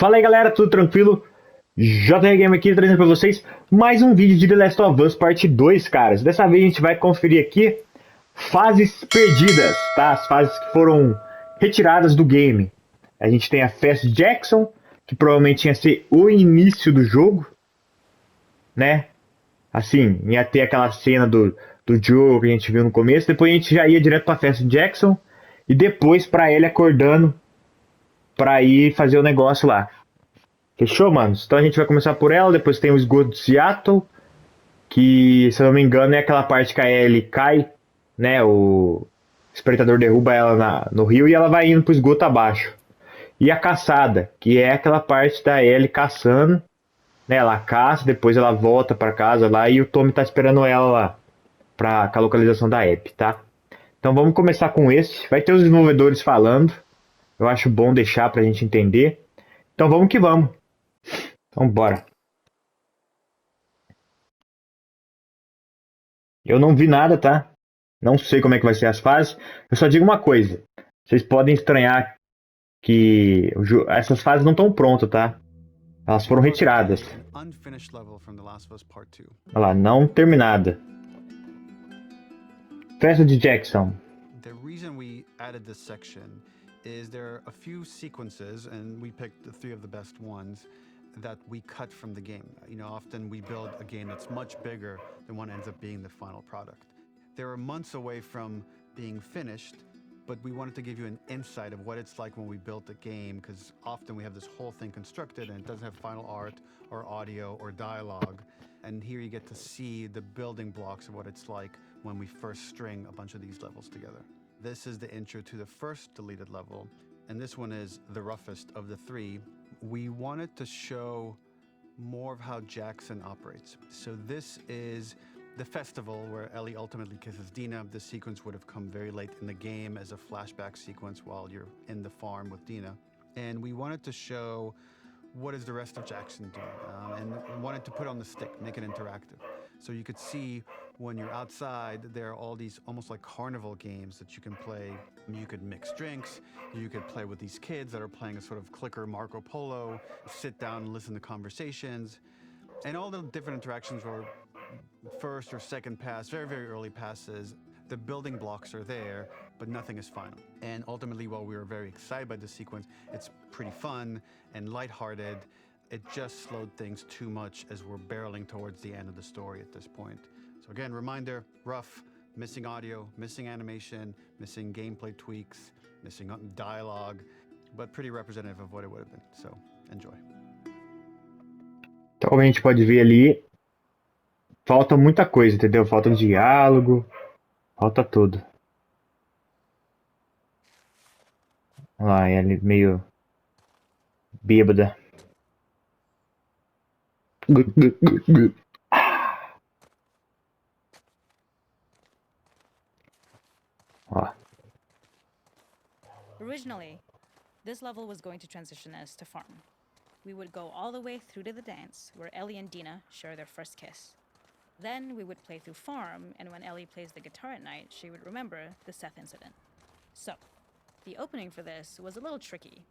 Fala aí galera, tudo tranquilo? JR Game aqui trazendo pra vocês mais um vídeo de The Last of Us Parte 2, caras. Dessa vez a gente vai conferir aqui fases perdidas, tá? As fases que foram retiradas do game. A gente tem a Fast Jackson, que provavelmente ia ser o início do jogo, né? Assim, ia ter aquela cena do Joe que a gente viu no começo, depois a gente já ia direto pra Fast Jackson e depois pra ele acordando pra ir fazer o negócio lá. Fechou, manos? Então a gente vai começar por ela, depois tem o esgoto de Seattle, que, se eu não me engano, é aquela parte que a Ellie cai, né? O espreitador derruba ela no rio e ela vai indo pro esgoto abaixo. E a caçada, que é aquela parte da Ellie caçando, né? Ela caça, depois ela volta pra casa lá e o Tommy tá esperando ela lá, com a localização da Abby, tá? Então vamos começar com esse. Vai ter os desenvolvedores falando, eu acho bom deixar pra gente entender. Então vamos que vamos. Então bora. Eu não vi nada, tá? Não sei como é que vai ser as fases. Eu só digo uma coisa. Vocês podem estranhar que essas fases não estão prontas, tá? Elas foram retiradas. Olha lá, não terminada. Festa de Jackson. The reason we added this section is there are a few sequences, and we picked the three of the best ones that we cut from the game. You know, often we build a game that's much bigger than what ends up being the final product. They were months away from being finished, but we wanted to give you an insight of what it's like when we built a game, because often we have this whole thing constructed and it doesn't have final art or audio or dialogue. And here you get to see the building blocks of what it's like when we first string a bunch of these levels together. This is the intro to the first deleted level, and this one is the roughest of the three. We wanted to show more of how Jackson operates. So this is the festival where Ellie ultimately kisses Dina. This sequence would have come very late in the game as a flashback sequence while you're in the farm with Dina. And we wanted to show what is the rest of Jackson doing, and wanted to put on the stick, make it interactive. So you could see when you're outside, there are all these almost like carnival games that you can play. You could mix drinks, you could play with these kids that are playing a sort of clicker Marco Polo, sit down and listen to conversations. And all the different interactions were first or second pass, very, very early passes. The building blocks are there, but nothing is final. And ultimately, while we were very excited by this sequence, it's pretty fun and lighthearted. It just slowed things too much as we're barreling towards the end of the story at this point. So again, reminder, rough, missing audio, missing animation, missing gameplay tweaks, missing dialogue, but pretty representative of what it would have been. So enjoy. Então, como a gente pode ver ali, falta muita coisa, entendeu? Falta diálogo, falta tudo. Olha lá, ele meio bêbada. Ó. Originally, this level was going to transition us to farm. We would go all the way through to the dance, where Ellie and Dina share their first kiss. Then we would play through farm, and when Ellie plays the guitar at night, she would remember the Seth incident. So, the opening for this was a little tricky.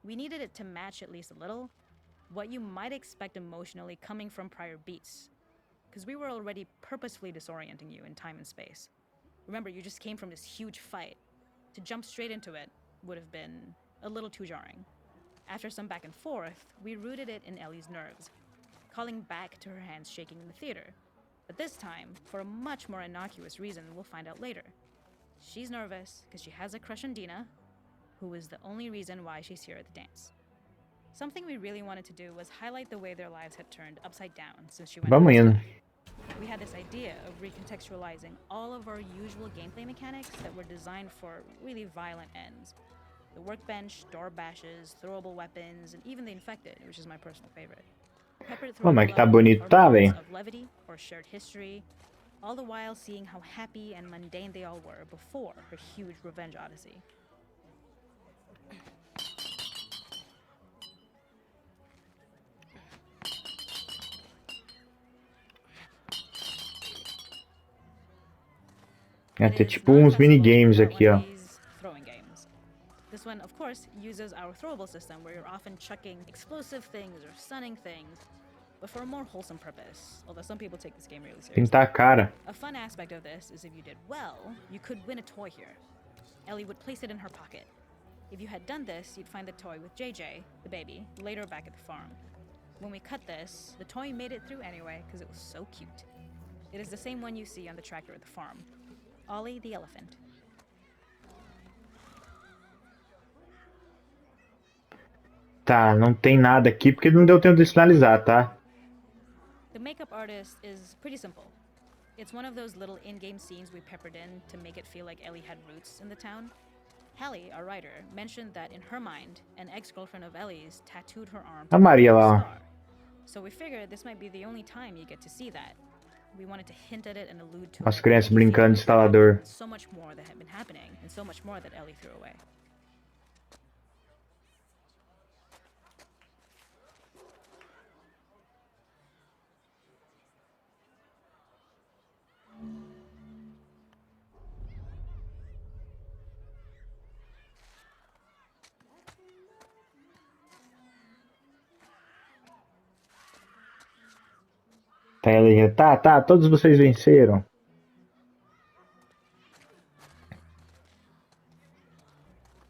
We needed it to match at least a little what you might expect emotionally coming from prior beats, because we were already purposefully disorienting you in time and space. Remember, you just came from this huge fight. To jump straight into it would have been a little too jarring. After some back and forth, we rooted it in Ellie's nerves, calling back to her hands shaking in the theater. But this time, for a much more innocuous reason we'll find out later. She's nervous because she has a crush on Dina, who is the only reason why she's here at the dance. Something we really wanted to do was highlight the way their lives had turned upside down since she went Vamos indo. We had this idea of recontextualizing all of our usual gameplay mechanics that were designed for really violent ends. The workbench, door bashes, throwable weapons, and even the infected, which is my personal favorite. Peppered through mas que tá love bonito, or tá, moments velho? of levity or shared history, all the while seeing how happy and mundane they all were before her huge revenge odyssey. Vai ter tipo uns minigames aqui, ó. Throwing games. This one, of course, course, uses our throwable system where you're often chucking explosive things or stunning things, but for a more wholesome purpose, although some people take this game really seriously. Pintar a cara. A fun aspect of this is if you did well, you could win a toy here. Ellie would place it in her pocket. If you had done this, you'd find the toy with JJ, the baby, later back at the farm. When we cut this, the toy made it through anyway because it was so cute. It is the same one you see on the tractor at the farm. Ollie the elephant. Tá, não tem nada aqui porque não deu tempo de finalizar, tá? The makeup artist is pretty simple. It's one of those little in-game scenes we peppered in to make it feel like Ellie had roots in the town. Hallie, our writer, mentioned that in her mind, an ex-girlfriend of Ellie's tattooed her arm to A Maria a lá, ó. scar. So we figured this might be the only time you get to see that. We wanted to hint at it and allude to As it, crianças make you feel brincando de like there had instalador. been so much more that had been happening, and so much more that Ellie threw away. Tá, ela tá, todos vocês venceram.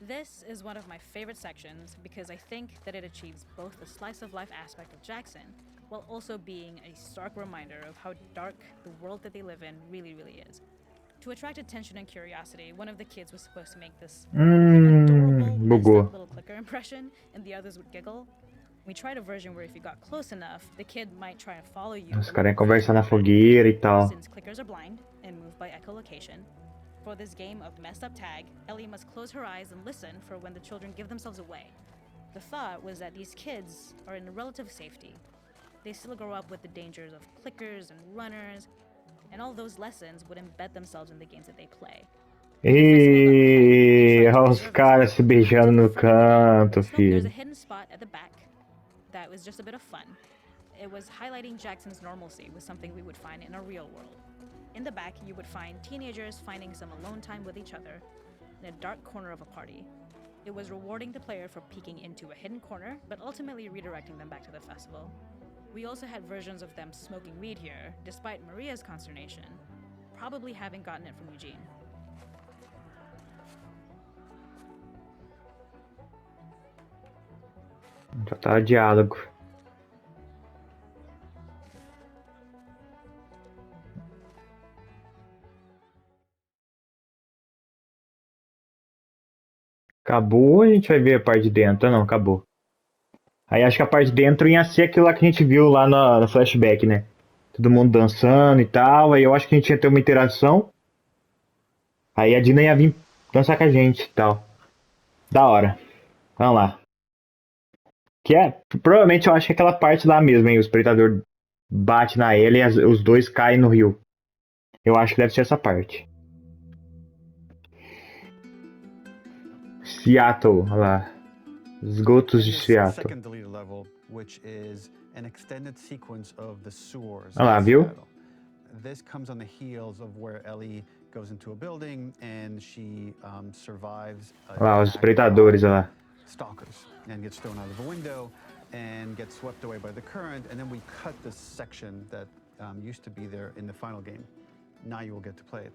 This is one of my favorite sections because I think that it achieves both the slice of life aspect of Jackson while also being a stark reminder of how dark the world that they live in really, really is. To attract attention and curiosity, one of the kids was supposed to make this adorable, messed Bugou. up little clicker impression, and the others would giggle. We tried a version where if you got close enough, the kid might try and follow you. Os caras iam conversar na fogueira e tal. Since clickers are blind and move by echolocation, for this game of messed up tag, Ellie must close her eyes and listen for when the children give themselves away. The thought was that these kids are in relative safety. They still grow up with the dangers of clickers and runners, and all those lessons would embed themselves in the games that they play. E olha os caras se beijando no canto, There's a filho. hidden spot at the back that was just a bit of fun. It was highlighting Jackson's normalcy with something we would find in a real world. In the back, you would find teenagers finding some alone time with each other in a dark corner of a party. It was rewarding the player for peeking into a hidden corner, but ultimately redirecting them back to the festival. We also had versions of them smoking weed here, despite Maria's consternation, probably having gotten it from Eugene. Já tá diálogo. Acabou ou a gente vai ver a parte de dentro? Ah, não, acabou. Aí acho que a parte de dentro ia ser aquilo lá que a gente viu lá no flashback, né? Todo mundo dançando e tal. Aí eu acho que a gente ia ter uma interação. Aí a Dina ia vir dançar com a gente e tal. Da hora. Vamos lá. Que é, provavelmente eu acho que é aquela parte lá mesmo, hein? O espreitador bate na ela e os dois caem no rio. Eu acho que deve ser essa parte. Seattle, olha lá. Esgotos de In this Seattle. second deleted level, which is an extended sequence of the sewers Olha lá, in viu? Seattle. This comes on the heels of where Ellie goes into a building and she survives Olha lá, os attack espreitadores, by olha lá. stalkers and gets thrown out of the window and gets swept away by the current. And then we cut this section that used to be there in the final game. Now you will get to play it.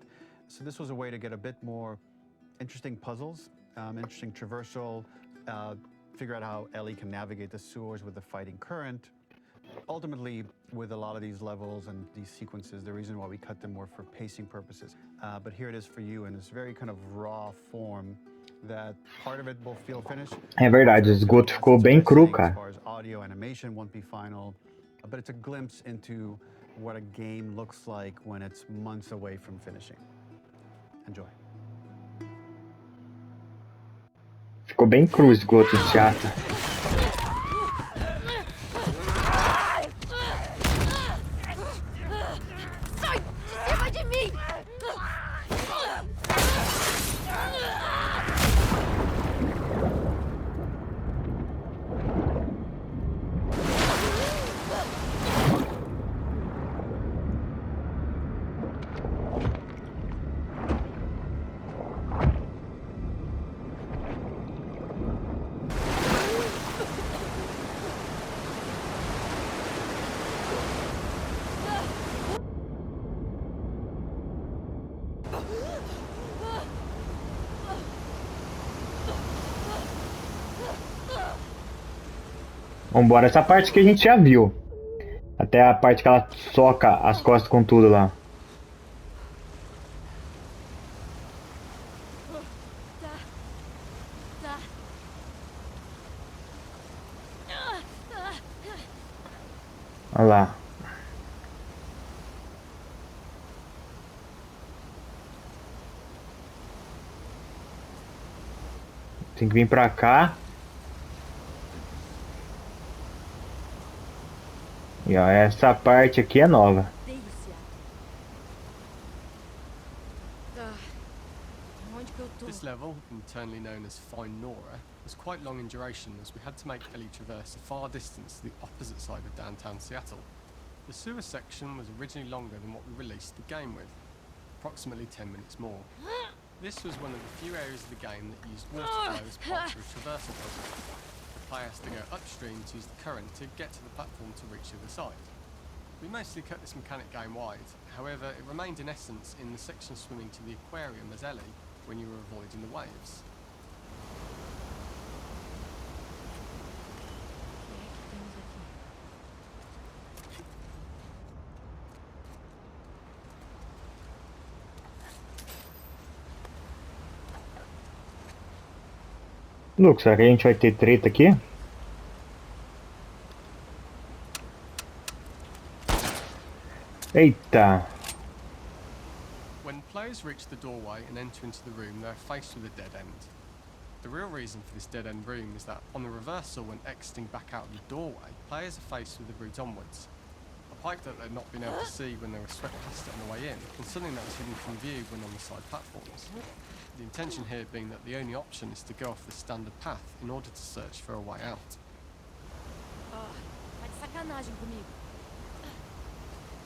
So this was a way to get a bit more interesting puzzles, interesting traversal, figure out how Ellie can navigate the sewers with the fighting current. Ultimately, with a lot of these levels and these sequences, the reason why we cut them were for pacing purposes. But here it is for you in this very kind of raw form that part of it will feel finished. É verdade, o esgoto ficou bem cru, As cara. far as audio animation won't be final, but it's a glimpse into what a game looks like when it's months away from finishing. Enjoy. Ficou bem cru o esgoto de Seattle. Sai de cima de mim! Vambora, essa parte que a gente já viu. Até a parte que ela soca as costas com tudo lá. Tá. Olha lá. Tem que vir pra cá. E ó, essa parte aqui é nova. Delícia. Tá. Onde que eu tô? This level, internally known as Fine Nora, was quite long in duration as we had to make Ellie traverse a far distance to the opposite side of downtown Seattle. The sewer section was originally longer than what we released the game with, approximately 10 minutes more. This was one of the few areas of the game that used water flow as part of a traversal puzzle. The player has to go upstream to use the current to get to the platform to reach the other side. We mostly cut this mechanic game-wide, however it remained in essence in the section swimming to the aquarium as Ellie when you were avoiding the waves. Lucas, será que a gente vai ter treta aqui? Eita. When players reach the doorway and enter into the room, they are faced with a dead end. The real reason for this dead end room is that on the reversal when exiting back out of the doorway, players are faced with the route onwards. A pipe that they'd not been able to see when they were swept past it on the way in, and something that was hidden from view when on the side platforms. The intention here being that the only option is to go off the standard path in order to search for a way out. Tá de sacanagem comigo.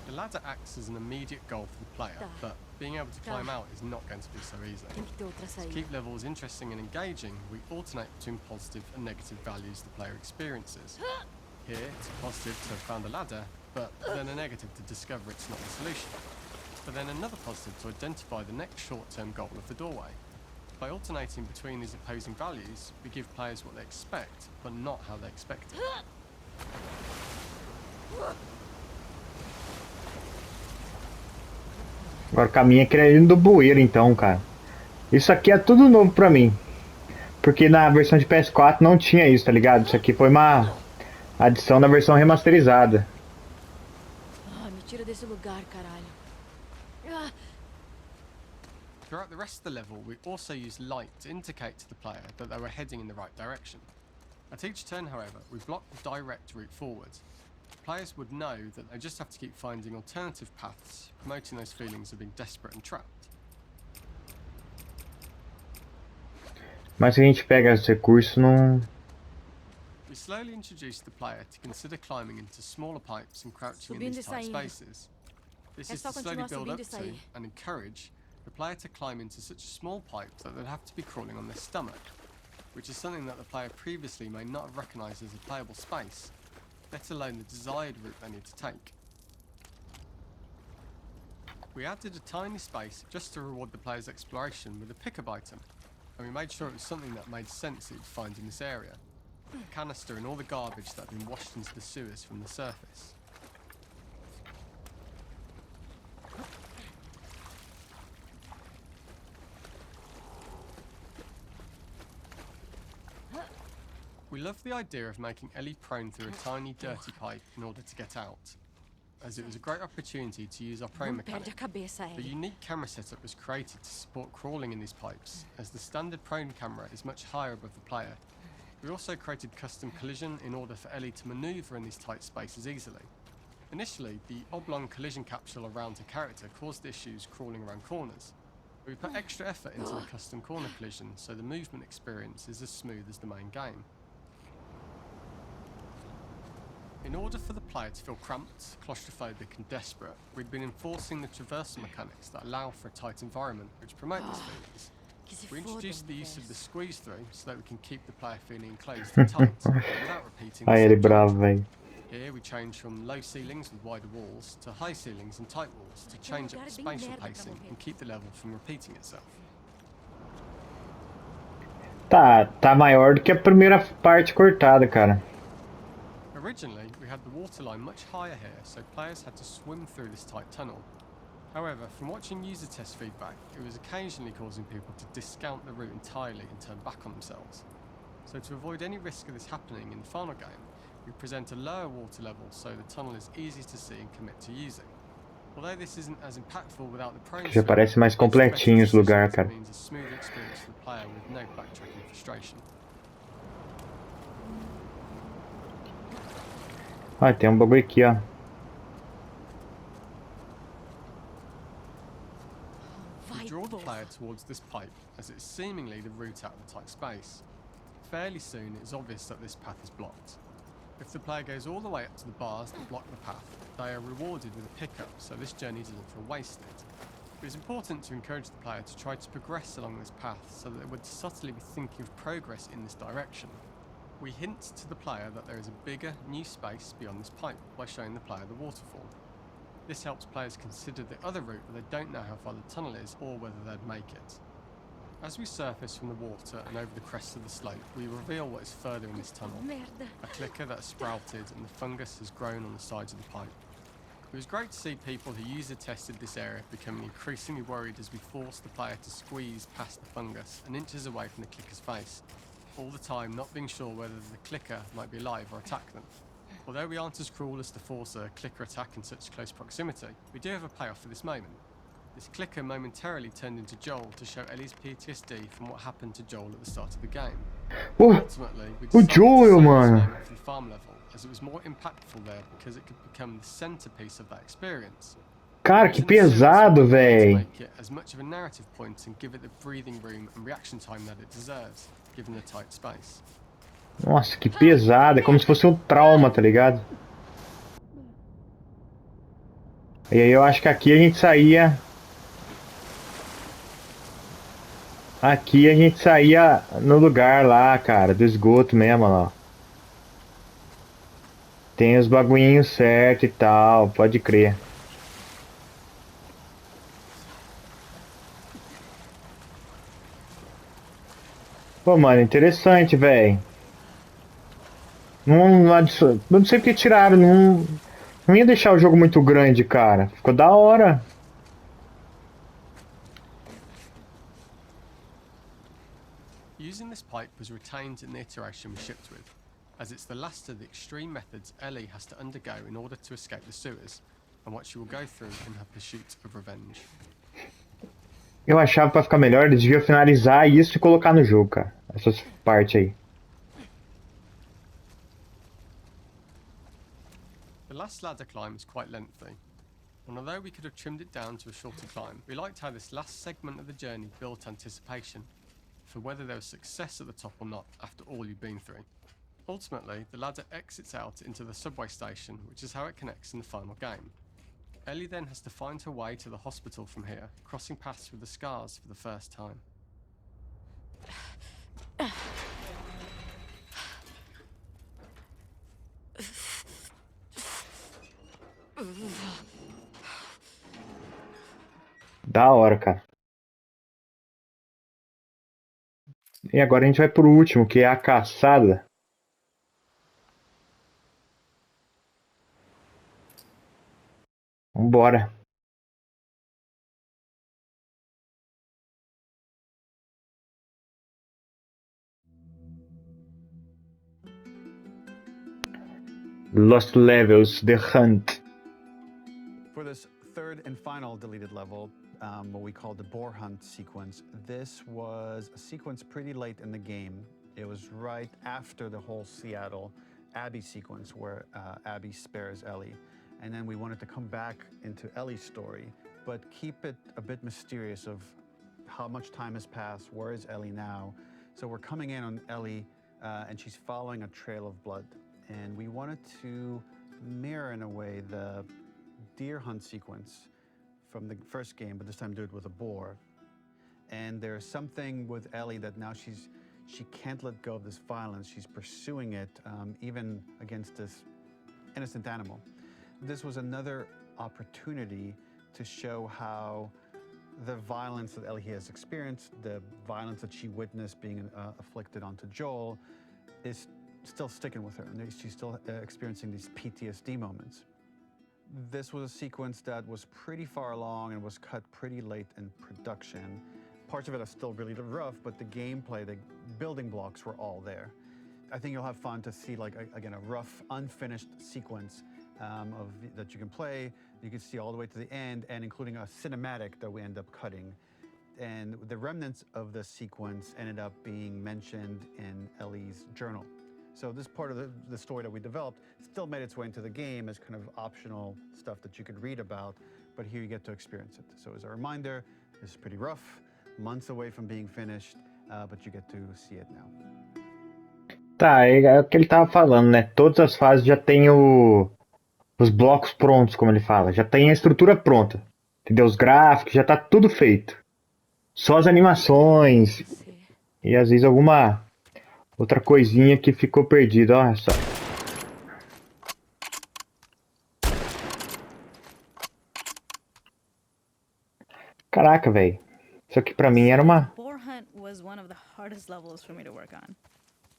The ladder acts as an immediate goal for the player, but being able to climb out is not going to be so easy. Tem que ter outra To saída. keep levels interesting and engaging, we alternate between positive and negative values the player experiences. Here, it's a positive to have found a ladder, but then a negative to discover it's not the solution. But then another positive to identify the next short-term goal of the doorway. By alternating between these opposing values, we give players what they expect, but not how they expect it. Agora o caminho é aquele do bueiro então, cara. Isso aqui é tudo novo pra mim. Porque na versão de PS4 não tinha isso, tá ligado? Isso aqui foi uma adição na versão remasterizada. Me tira desse lugar, caralho. Throughout the rest of the level, we also use light to indicate to the player that they were heading in the right direction. At each turn, however, we block the direct route forward. Players would know that they just have to keep finding alternative paths, promoting those feelings of being desperate and trapped. Mas se a gente pega esse recurso, não... We slowly introduce the player to consider climbing into smaller pipes and crouching in Subindo these e tight saindo. spaces. This É is só to slowly continuar build subindo up e sair. to and encourage the player to climb into such a small pipe that they'd have to be crawling on their stomach, which is something that the player previously may not have recognised as a playable space, let alone the desired route they need to take. We added a tiny space just to reward the player's exploration with a pickup item, and we made sure it was something that made sense that you'd find in this area. A canister and all the garbage that had been washed into the sewers from the surface. We loved the idea of making Ellie prone through a tiny dirty pipe in order to get out, as it was a great opportunity to use our prone Não perde a mechanic. cabeça, The Ellie. unique camera setup was created to support crawling in these pipes, as the standard prone camera is much higher above the player. We also created custom collision in order for Ellie to manoeuvre in these tight spaces easily. Initially, the oblong collision capsule around her character caused issues crawling around corners. We put extra effort into the custom corner collision so the movement experience is as smooth as the main game. In order for the player to feel cramped, claustrophobic and desperate, we'd been enforcing the traversal mechanics that allow for a tight environment which promote these feelings. Que se We foda, introduced the use of the universo. squeeze through so that we can keep the player feeling enclosed and tight without repeating the Aí ele same bravo, geometry. velho. Here we change from low ceilings with wider walls to high ceilings and tight walls to change up the lugar bem spatial merda pra pacing morrer. and keep the level from repeating itself. Tá maior do que a primeira parte cortada, cara. Originally, we had the water line much higher here, so players had to swim through this tight tunnel. However, from watching user test feedback, it was occasionally causing people to discount the route entirely and turn back on themselves. So to avoid any risk of this happening in the final game, we present a lower water level so the tunnel is easy to see and commit to using. Although this isn't as impactful without the prone Já parece mais completinho os lugares, cara. means a smoother experience for the player with no backtracking frustration. Ah, tem bagulho aqui, ó. We draw the player towards this pipe, as it's seemingly the route out of the tight space. Fairly soon, it's obvious that this path is blocked. If the player goes all the way up to the bars that block the path, they are rewarded with a pickup, so this journey doesn't feel wasted. It is important to encourage the player to try to progress along this path, so that they would subtly be thinking of progress in this direction. We hint to the player that there is a bigger, new space beyond this pipe by showing the player the waterfall. This helps players consider the other route that they don't know how far the tunnel is or whether they'd make it. As we surface from the water and over the crest of the slope, we reveal what is further in this tunnel. Merda. A clicker that has sprouted and the fungus has grown on the sides of the pipe. It was great to see people who user tested this area becoming increasingly worried as we forced the player to squeeze past the fungus and inches away from the clicker's face, all the time not being sure whether the clicker might be alive or attack them. Although we aren't as cruel as to force a clicker attack in such close proximity, we do have a payoff for this moment. This clicker momentarily turned into Joel to show Ellie's PTSD from what happened to Joel at the start of the game. Ultimately, we decided to Joel, save this mano. moment for the farm level, as it was more impactful there because it could become the centerpiece of that experience. Cara, que pesado, To véi. make it as much of a narrative point and give it the breathing room and reaction time that it deserves, given the tight space. Nossa, que pesado. É como se fosse um trauma, tá ligado? E aí eu acho que aqui a gente saía... Aqui a gente saía no lugar lá, cara, do esgoto mesmo, ó. Tem os bagulhinhos certo e tal, pode crer. Pô, mano, interessante, velho. Não sei porque tiraram, não ia deixar o jogo muito grande, cara. Ficou da hora. Using this pipe was retained in the iteration we shipped with, as it's the last of the extreme methods Ellie has to undergo in order to escape the sewers, and what she will go through in her pursuit of revenge. Eu achava pra ficar melhor, eles deviam finalizar isso e colocar no jogo, cara. Essas partes aí. The last ladder climb is quite lengthy, and although we could have trimmed it down to a shorter climb, we liked how this last segment of the journey built anticipation for whether there was success at the top or not after all you've been through. Ultimately, the ladder exits out into the subway station, which is how it connects in the final game. Ellie then has to find her way to the hospital from here, crossing paths with the scars for the first time. Da hora, cara. E agora a gente vai pro último, que é a caçada. Vambora. Lost Levels, The Hunt. For this third and final deleted level, what we call the boar hunt sequence, this was a sequence pretty late in the game. It was right after the whole Seattle Abby sequence where Abby spares Ellie. And then we wanted to come back into Ellie's story, but keep it a bit mysterious of how much time has passed, where is Ellie now? So we're coming in on Ellie and she's following a trail of blood. And we wanted to mirror in a way the deer hunt sequence from the first game, but this time do it with a boar. And there's something with Ellie that now she can't let go of this violence. She's pursuing it even against this innocent animal. This was another opportunity to show how the violence that Ellie has experienced, the violence that she witnessed being afflicted onto Joel, is still sticking with her, and she's still experiencing these PTSD moments. This was a sequence that was pretty far along and was cut pretty late in production. Parts of it are still really rough, but the gameplay, the building blocks were all there. I think you'll have fun to see, like, again, a rough, unfinished sequence that you can play. You can see all the way to the end, and including a cinematic that we end up cutting. And the remnants of the sequence ended up being mentioned in Ellie's journal. So this part of the story that we developed still made its way into the game as kind of optional stuff that you could read about, but here you get to experience it. So as a reminder, this is pretty rough, months away from being finished, but you get to see it now. Tá, é o que ele tava falando, né? Todas as fases já tem os blocos prontos, como ele fala. Já tem a estrutura pronta. Entendeu? Os gráficos, já tá tudo feito. Só as animações Você. e às vezes alguma outra coisinha que ficou perdida. Olha só. Caraca, velho. Isso aqui pra mim era uma... Boar Hunt was one of the hardest levels for me to work on.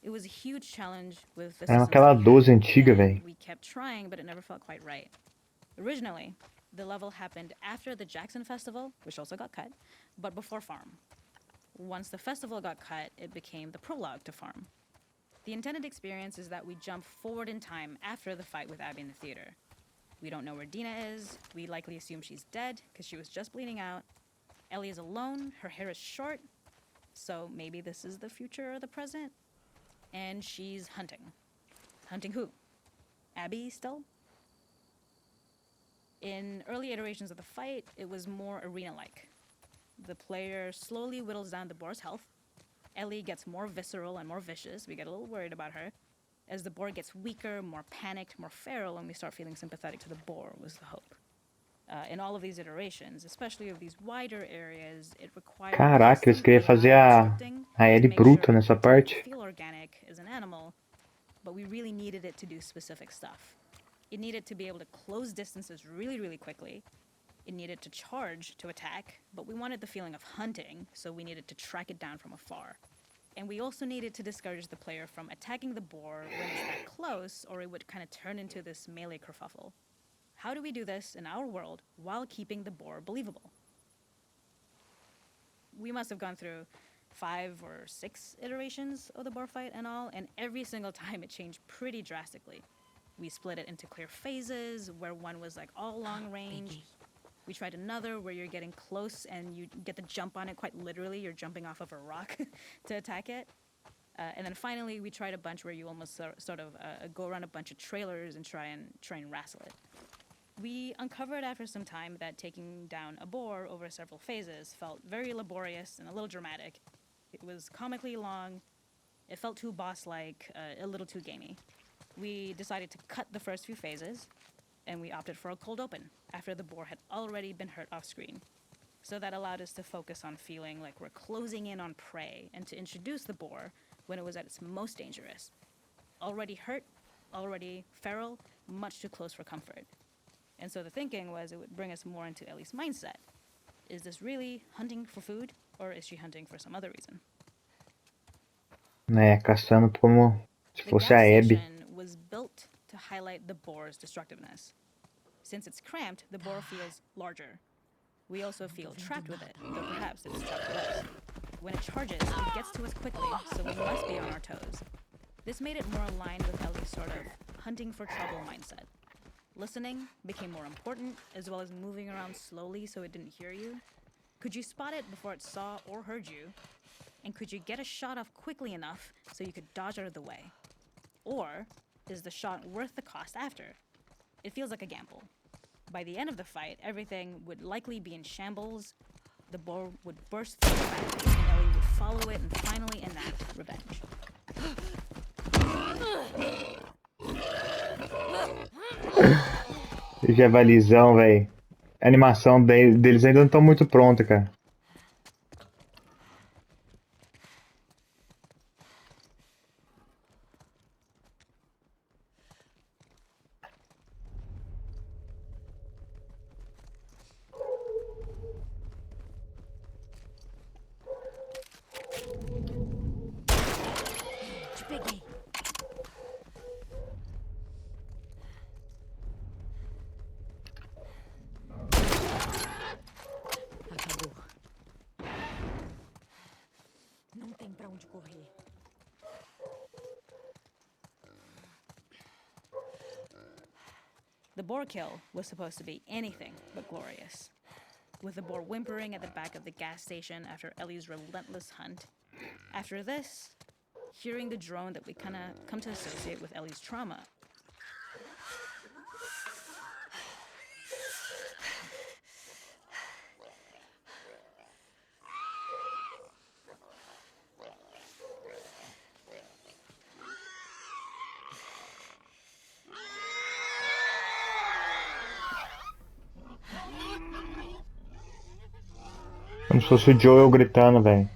It was a huge challenge with the Era systems aquela we had, 12 antiga, and velho. we kept trying, but it never felt quite right. Originally, the level happened after the Jackson Festival, which also got cut, but before Farm. Once the festival got cut, it became the prologue to Farm. The intended experience is that we jump forward in time after the fight with Abby in the theater. We don't know where Dina is. We likely assume she's dead because she was just bleeding out. Ellie is alone. Her hair is short. So maybe this is the future or the present. And she's hunting. Hunting who? Abby still? In early iterations of the fight, it was more arena-like. The player slowly whittles down the boar's health. Ellie gets more visceral and more vicious. We get a little worried about her. As the boar gets weaker, more panicked, more feral, and we start feeling sympathetic to the boar, was the hope. In all of these iterations, especially of these wider areas, it required Caraca, eles queriam fazer a Ellie bruta nessa parte. feel organic as an animal, but we really needed it to do specific stuff. It needed to be able to close distances really, really quickly. It needed to charge to attack, but we wanted the feeling of hunting, so we needed to track it down from afar. And we also needed to discourage the player from attacking the boar when it's that close, or it would kind of turn into this melee kerfuffle. How do we do this in our world while keeping the boar believable? We must have gone through 5 or 6 iterations of the boar fight and all, and every single time it changed pretty drastically. We split it into clear phases, where one was like all long range. We tried another where you're getting close and you get the jump on it quite literally. You're jumping off of a rock to attack it. And then finally, we tried a bunch where you almost sort of go around a bunch of trailers and try and wrestle it. We uncovered after some time that taking down a boar over several phases felt very laborious and a little dramatic. It was comically long. It felt too boss-like, a little too gamey. We decided to cut the first few phases, and we opted for a cold open after the boar had already been hurt off screen. So that allowed us to focus on feeling like we're closing in on prey and to introduce the boar when it was at its most dangerous. Already hurt, already feral, much too close for comfort. And so the thinking was it would bring us more into Ellie's mindset. Is this really hunting for food, or is she hunting for some other reason? Né, caçando como se The fosse gas a Abby. station was built to highlight the boar's destructiveness. Since it's cramped, the boar feels larger. We also feel trapped with it, though perhaps it's trapped with us. When it charges, it gets to us quickly, so we must be on our toes. This made it more aligned with Ellie's sort of hunting for trouble mindset. Listening became more important, as well as moving around slowly so it didn't hear you. Could you spot it before it saw or heard you? And could you get a shot off quickly enough so you could dodge out of the way? Or is the shot worth the cost after? It feels like a gamble. By the end of the fight, everything would likely be in shambles. The boar would burst through the back, and Ellie would follow it and finally enact revenge. Javalizão, velho. A animação deles ainda não estão muito pronta, cara. Te peguei. The boar kill was supposed to be anything but glorious. With the boar whimpering at the back of the gas station after Ellie's relentless hunt. After this, hearing the drone that we kind of come to associate with Ellie's trauma. Como se fosse o Joel gritando, velho.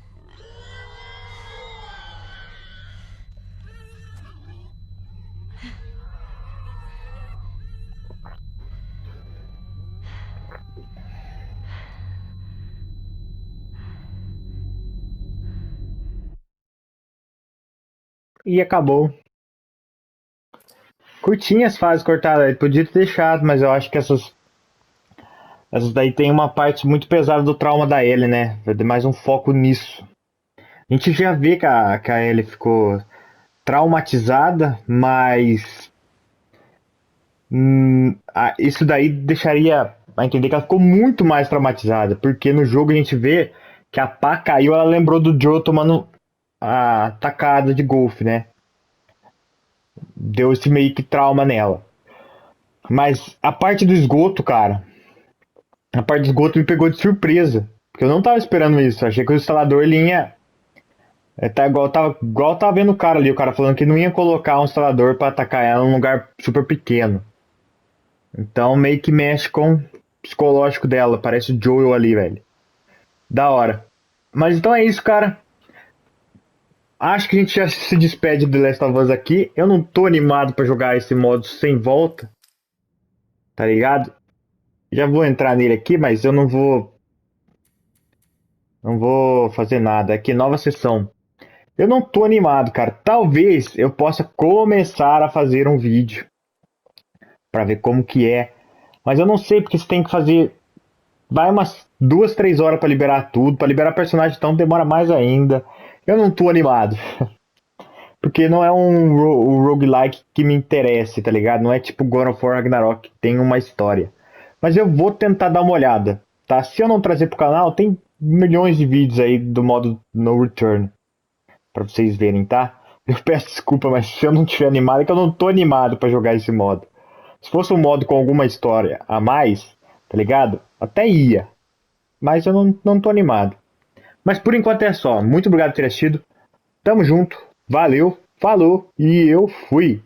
E acabou. Curtinha as fases cortadas, ele podia ter deixado, mas eu acho que essas daí tem uma parte muito pesada do trauma da Ellie, né? Vai ter mais um foco nisso. A gente já vê que a Ellie ficou traumatizada, mas isso daí deixaria a entender que ela ficou muito mais traumatizada, porque no jogo a gente vê que a pá caiu, ela lembrou do Joe tomando a tacada de golfe, né? Deu esse meio que trauma nela. Mas a parte do esgoto, cara, a parte do esgoto me pegou de surpresa, porque eu não tava esperando isso. Eu achei que o instalador ele ia tá igual tava vendo o cara ali, o cara falando que não ia colocar um instalador pra atacar ela num lugar super pequeno. Então meio que mexe com o psicológico dela, parece o Joel ali, velho. Da hora. Mas então é isso, cara. Acho que a gente já se despede do The Last of Us aqui. Eu não tô animado pra jogar esse modo sem volta. Tá ligado? Já vou entrar nele aqui, mas eu não vou. Não vou fazer nada. Aqui, nova sessão. Eu não tô animado, cara. Talvez eu possa começar a fazer um vídeo pra ver como que é. Mas eu não sei porque você tem que fazer. Vai umas 2, 3 horas pra liberar tudo. Pra liberar personagem, então demora mais ainda. Eu não tô animado. Porque não é um roguelike que me interesse, tá ligado? Não é tipo God of War Ragnarok, que tem uma história. Mas eu vou tentar dar uma olhada, tá? Se eu não trazer pro canal, tem milhões de vídeos aí do modo No Return pra vocês verem, tá? Eu peço desculpa, mas se eu não tiver animado, é que eu não tô animado pra jogar esse modo. Se fosse um modo com alguma história a mais, tá ligado? Até ia. Mas eu não tô animado. Mas por enquanto é só. Muito obrigado por ter assistido. Tamo junto. Valeu. Falou. E eu fui.